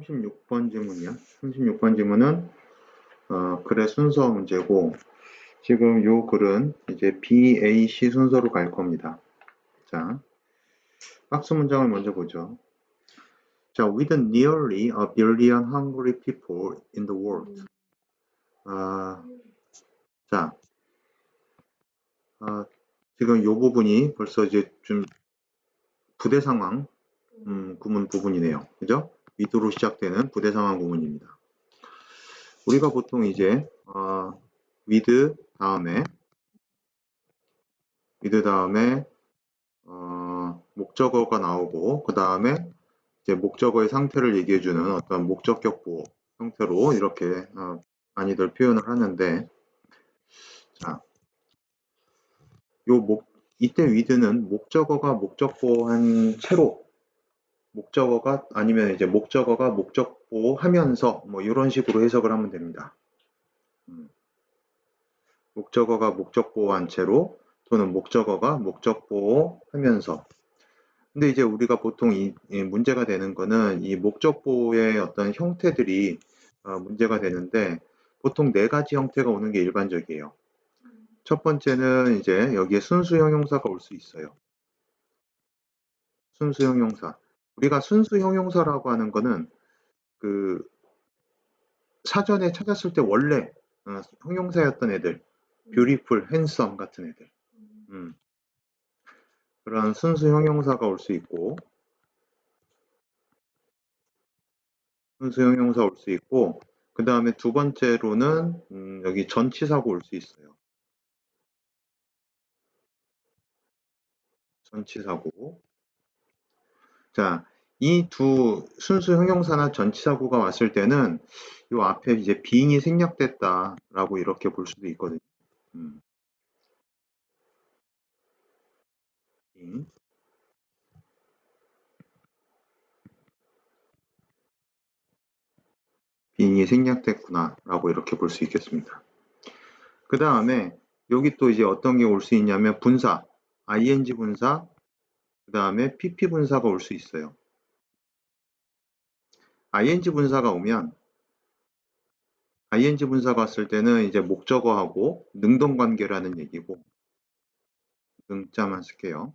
36번 질문이야. 36번 질문은 글의 순서 문제고, 지금 요 글은 이제 B, A, C 순서로 갈 겁니다. 자, 박스 문장을 먼저 보죠. 자, with nearly a billion hungry people in the world. 자, 지금 요 부분이 벌써 이제 좀 부대 상황 구문 부분이네요. 그죠? with로 시작되는 부대 상황 구문입니다. 우리가 보통 이제 with 다음에 목적어가 나오고 그 다음에 이제 목적어의 상태를 얘기해주는 어떤 목적격 보호 형태로 이렇게 많이들 표현을 하는데, 자, 이때 with는 목적어가 목적 보호한 채로 목적어가 아니면 이제 목적어가 목적 보호하면서 뭐 이런 식으로 해석을 하면 됩니다. 목적어가 목적 보호한 채로 또는 목적어가 목적 보호하면서. 근데 이제 우리가 보통 이 문제가 되는 거는 이 목적 보호의 어떤 형태들이 문제가 되는데, 보통 네 가지 형태가 오는 게 일반적이에요. 첫 번째는 이제 여기에 순수 형용사가 올 수 있어요. 순수 형용사. 우리가 순수 형용사라고 하는 거는 그 사전에 찾았을 때 원래 형용사였던 애들, beautiful, handsome 같은 애들. 그런 순수 형용사가 올 수 있고, 그 다음에 두 번째로는 여기 전치사고 올 수 있어요. 전치사고. 자, 이 두 순수 형용사나 전치사고가 왔을 때는 요 앞에 이제 being이 생략됐다라고 이렇게 볼 수도 있거든요. being이 생략됐구나라고 이렇게 볼 수 있겠습니다. 그 다음에 여기 또 이제 어떤 게 올 수 있냐면 분사, ing 분사, 그 다음에 pp 분사가 올 수 있어요. ing 분사가 오면, ing 분사가 왔을 때는 이제 목적어하고 능동관계라는 얘기고, 능자만 쓸게요.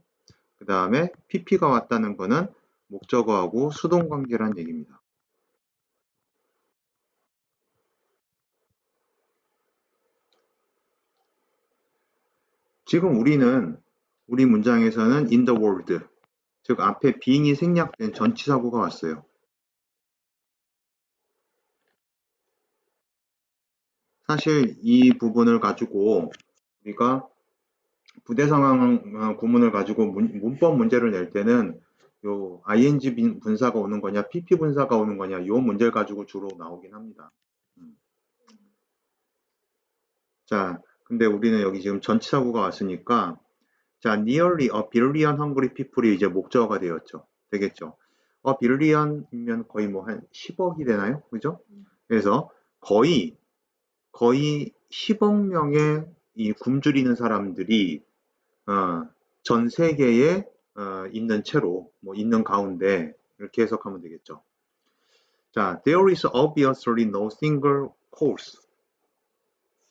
그 다음에 pp가 왔다는 거는 목적어하고 수동관계라는 얘기입니다. 지금 우리 문장에서는 in the world, 즉 앞에 being이 생략된 전치사고가 왔어요. 사실 이 부분을 가지고 우리가 부대 상황 구문을 가지고 문법 문제를 낼 때는 요 ing 분사가 오는 거냐 pp 분사가 오는 거냐 요 문제를 가지고 주로 나오긴 합니다. 자, 근데 우리는 여기 지금 전치사고가 왔으니까, 자, nearly a billion hungry people이 이제 목적어가 되겠죠. a billion이면 거의 뭐 한 10억이 되나요? 그죠? 그래서 거의 10억 명의 이 굶주리는 사람들이 전 세계에 있는 채로, 뭐 있는 가운데 이렇게 해석하면 되겠죠. 자, there is obviously no single cause.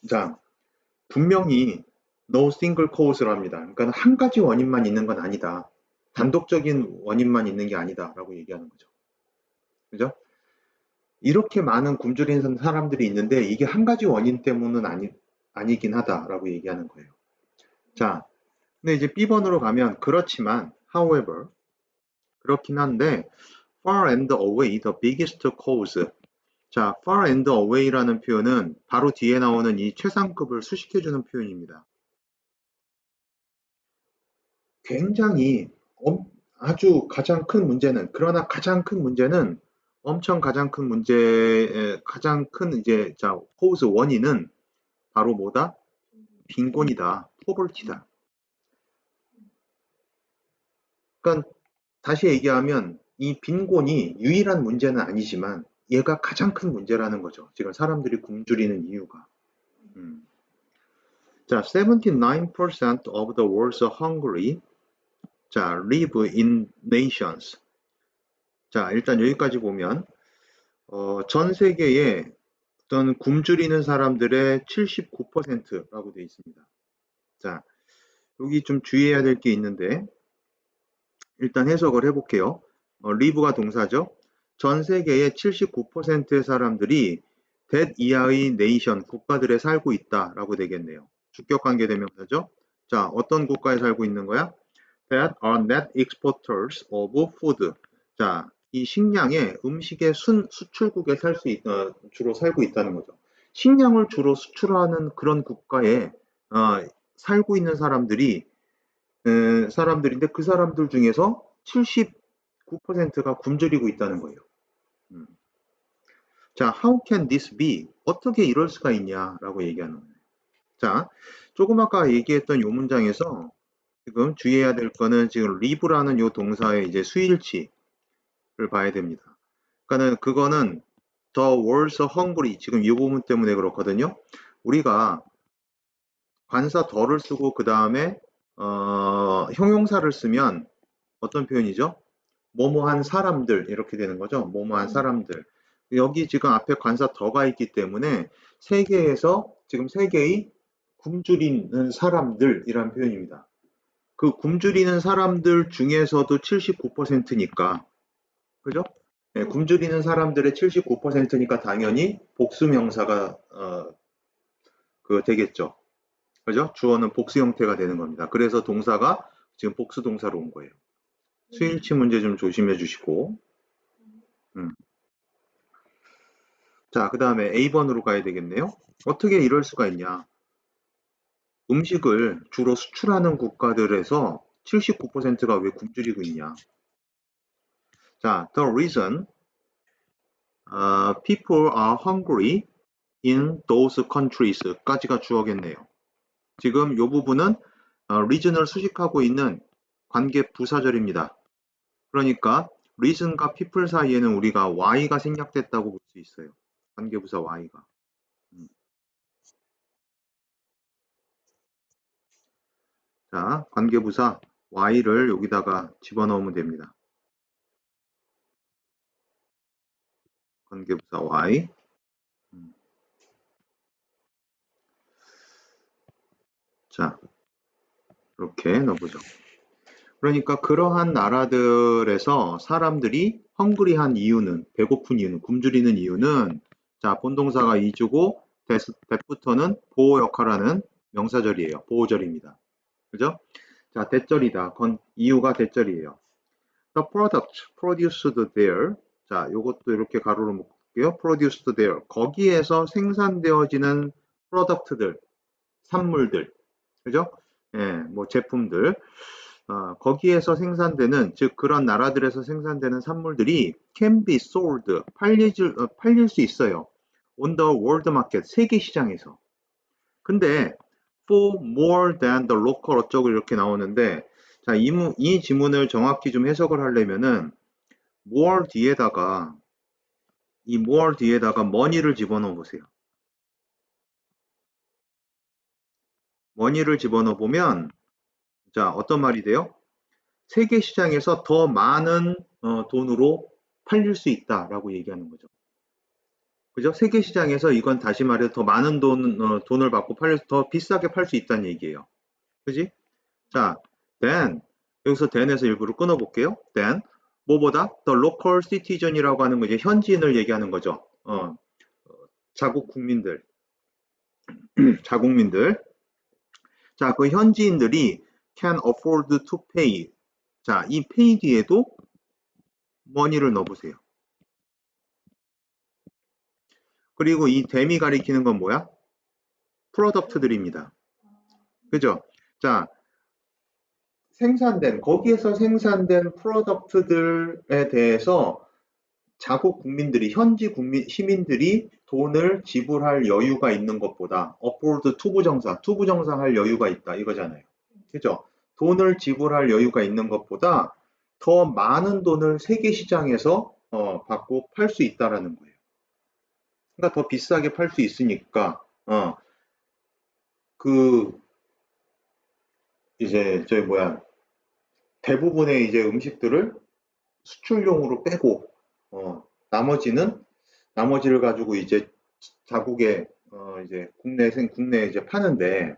자, 분명히 no single cause를 합니다. 그러니까 한 가지 원인만 있는 건 아니다. 단독적인 원인만 있는 게 아니다 라고 얘기하는 거죠. 그죠? 이렇게 많은 굶주리는 사람들이 있는데 이게 한 가지 원인 때문은 아니긴 하다라고 얘기하는 거예요. 자, 근데 이제 B번으로 가면 그렇지만 however 그렇긴 한데 far and away the biggest cause. 자, far and away라는 표현은 바로 뒤에 나오는 이 최상급을 수식해주는 표현입니다. 굉장히 아주 가장 큰 문제는, 그러나 가장 큰 문제는 엄청 가장 큰 문제, 가장 큰 이제 cause 원인은 바로 뭐다? 빈곤이다. poverty다. 그러니까 다시 얘기하면 이 빈곤이 유일한 문제는 아니지만 얘가 가장 큰 문제라는 거죠. 지금 사람들이 굶주리는 이유가. 자, 79% of the world's hungry live in nations. 자, 일단 여기까지 보면 전 세계에 어떤 굶주리는 사람들의 79%라고 되어 있습니다. 자, 여기 좀 주의해야 될 게 있는데 일단 해석을 해볼게요. live가 동사죠. 전 세계의 79%의 사람들이 that 이하의 네이션, 국가들에 살고 있다라고 되겠네요. 주격관계 대명사죠. 자, 어떤 국가에 살고 있는 거야? That are net exporters of food. 자, 이 식량의 음식의 수출국에 주로 살고 있다는 거죠. 식량을 주로 수출하는 그런 국가에 살고 있는 사람들인데 그 사람들 중에서 79%가 굶주리고 있다는 거예요. 자, how can this be? 어떻게 이럴 수가 있냐라고 얘기하는 거예요. 자, 조금 아까 얘기했던 요 문장에서 지금 주의해야 될 거는 지금 live라는 요 동사의 이제 수일치를 봐야 됩니다. 그러니까는 그거는 the world's hungry 지금 이 부분 때문에 그렇거든요. 우리가 관사 더를 쓰고 그 다음에 형용사를 쓰면 어떤 표현이죠? 뭐뭐한 사람들 이렇게 되는 거죠. 뭐뭐한 사람들. 여기 지금 앞에 관사 더가 있기 때문에 세계에서 지금 세계의 굶주리는 사람들이란 표현입니다. 그 굶주리는 사람들 중에서도 79%니까 그죠? 네, 굶주리는 사람들의 79%니까 당연히 복수명사가 되겠죠. 그죠? 주어는 복수 형태가 되는 겁니다. 그래서 동사가 지금 복수 동사로 온 거예요. 수일치 문제 좀 조심해 주시고 자, 그 다음에 A번으로 가야 되겠네요. 어떻게 이럴 수가 있냐. 음식을 주로 수출하는 국가들에서 79%가 왜 굶주리고 있냐. 자, the reason people are hungry in those countries 까지가 주어겠네요. 지금 이 부분은 reason을 수식하고 있는 관계 부사절입니다. 그러니까 reason과 people 사이에는 우리가 y가 생략됐다고 볼 수 있어요. 관계 부사 y가. 자, 관계부사 y를 여기다가 집어넣으면 됩니다. 관계부사 y. 자, 이렇게 넣어보죠. 그러니까 그러한 나라들에서 사람들이 헝그리한 이유는, 배고픈 이유는, 굶주리는 이유는 자, 본동사가 이주고 that부터는 보호 역할하는 명사절이에요. 보호절입니다. 그죠? 자, 대절이다. 이유가 대절이에요. The product produced there. 자, 요것도 이렇게 가로로 묶을게요. produced there. 거기에서 생산되어지는 프로덕트들, 산물들. 그죠? 예, 뭐 제품들. 거기에서 생산되는, 즉 그런 나라들에서 생산되는 산물들이 can be sold, 팔릴 수 있어요. on the world market, 세계 시장에서. 근데 for more than the local 어쩌고 이렇게 나오는데 자, 이 지문을 정확히 좀 해석을 하려면은 more 뒤에다가 이 more 뒤에다가 money를 집어넣어 보세요. money를 집어넣어 보면 자, 어떤 말이 돼요? 세계 시장에서 더 많은 돈으로 팔릴 수 있다라고 얘기하는 거죠. 그죠? 세계 시장에서 이건 다시 말해서 더 많은 돈을 받고 더 비싸게 팔 수 있다는 얘기예요. 그지? 자, then 여기서 then에서 일부러 끊어볼게요. then 뭐보다 the local citizen이라고 하는 거 이제 현지인을 얘기하는 거죠. 자국 국민들, 자국민들. 자, 그 현지인들이 can afford to pay. 자, 이 pay 뒤에도 money를 넣어보세요. 그리고 이 댐이 가리키는 건 뭐야? 프로덕트들입니다. 그죠? 자, 거기에서 생산된 프로덕트들에 대해서 자국 국민들이, 현지 시민들이 돈을 지불할 여유가 있는 것보다 afford 투부정사 할 여유가 있다 이거잖아요. 그죠? 돈을 지불할 여유가 있는 것보다 더 많은 돈을 세계 시장에서 받고 팔 수 있다라는 거예요. 그러니까 더 비싸게 팔 수 있으니까 그 이제 대부분의 이제 음식들을 수출용으로 빼고 나머지는 나머지를 가지고 이제 자국에 이제 국내에 이제 파는데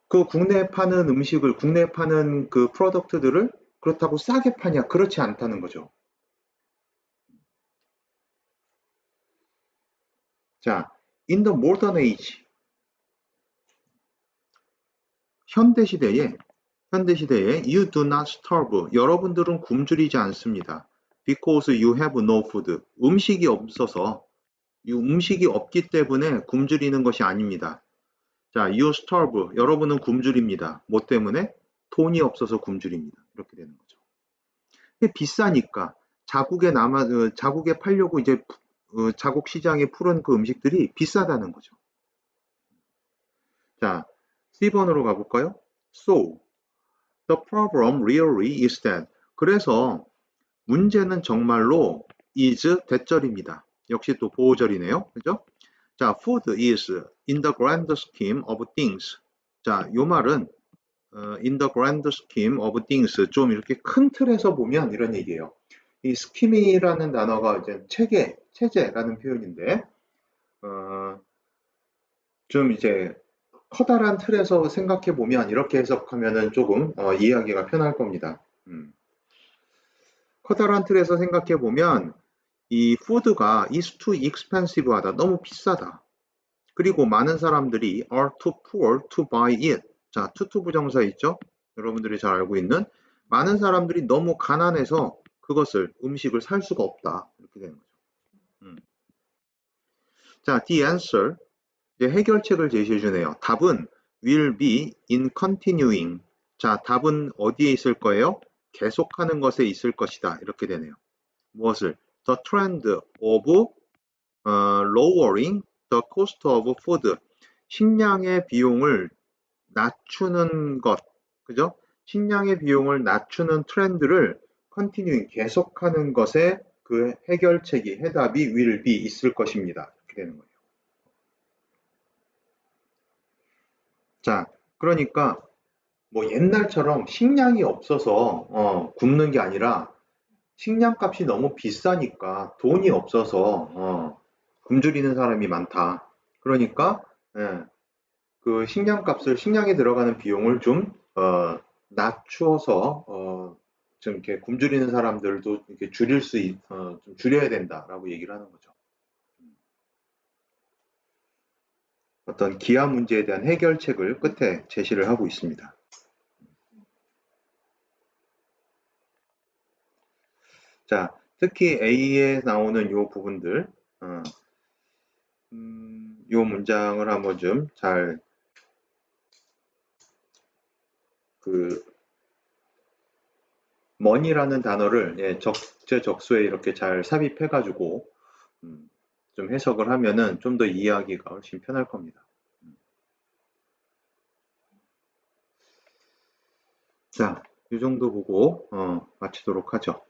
그 국내에 파는 음식을 국내에 파는 그 프로덕트들을 그렇다고 싸게 파냐? 그렇지 않다는 거죠. 자, in the modern age 현대 시대에 you do not starve. 여러분들은 굶주리지 않습니다. Because you have no food. 음식이 없기 때문에 굶주리는 것이 아닙니다. 자, you starve. 여러분은 굶주립니다. 뭐 때문에? 돈이 없어서 굶주립니다. 이렇게 되는 거죠. 근데 비싸니까 자국에 팔려고 이제 자국 시장에 풀은 그 음식들이 비싸다는 거죠. 자, C번으로 가볼까요? So, the problem really is that. 그래서 문제는 정말로 is 대절입니다. 역시 또 보호절이네요. 그죠? 자, food is in the grand scheme of things. 자, 요 말은 in the grand scheme of things 좀 이렇게 큰 틀에서 보면 이런 얘기예요. 이 schem이라는 단어가 이제 체제라는 표현인데 좀 이제 커다란 틀에서 생각해 보면 이렇게 해석하면은 조금 이해하기가 편할 겁니다. 커다란 틀에서 생각해 보면 이 푸드가 is too expensive 하다. 너무 비싸다. 그리고 많은 사람들이 are too poor to buy it. 자, to 부정사 있죠? 여러분들이 잘 알고 있는 많은 사람들이 너무 가난해서 그것을 음식을 살 수가 없다. 이렇게 되는 거죠. 자, the answer 이제 해결책을 제시해 주네요. 답은 will be in continuing. 자, 답은 어디에 있을 거예요? 계속하는 것에 있을 것이다. 이렇게 되네요. 무엇을? The trend of lowering the cost of food. 식량의 비용을 낮추는 것. 그죠? 식량의 비용을 낮추는 트렌드를 continuing 계속하는 것에 그 해결책이 해답이 will be 있을 것입니다. 이렇게 되는 거예요. 자, 그러니까 뭐 옛날처럼 식량이 없어서 굶는 게 아니라 식량값이 너무 비싸니까 돈이 없어서 굶주리는 사람이 많다. 그러니까 예, 그 식량에 들어가는 비용을 좀 낮추어서 좀 이렇게 굶주리는 사람들도 이렇게 좀 줄여야 된다라고 얘기를 하는 거죠. 어떤 기아 문제에 대한 해결책을 끝에 제시를 하고 있습니다. 자, 특히 A에 나오는 요 부분들, 요 문장을 한번 좀 잘, money라는 단어를 예, 적재적소에 이렇게 잘 삽입해가지고 좀 해석을 하면은 좀 더 이해하기가 훨씬 편할 겁니다. 자, 이 정도 보고 마치도록 하죠.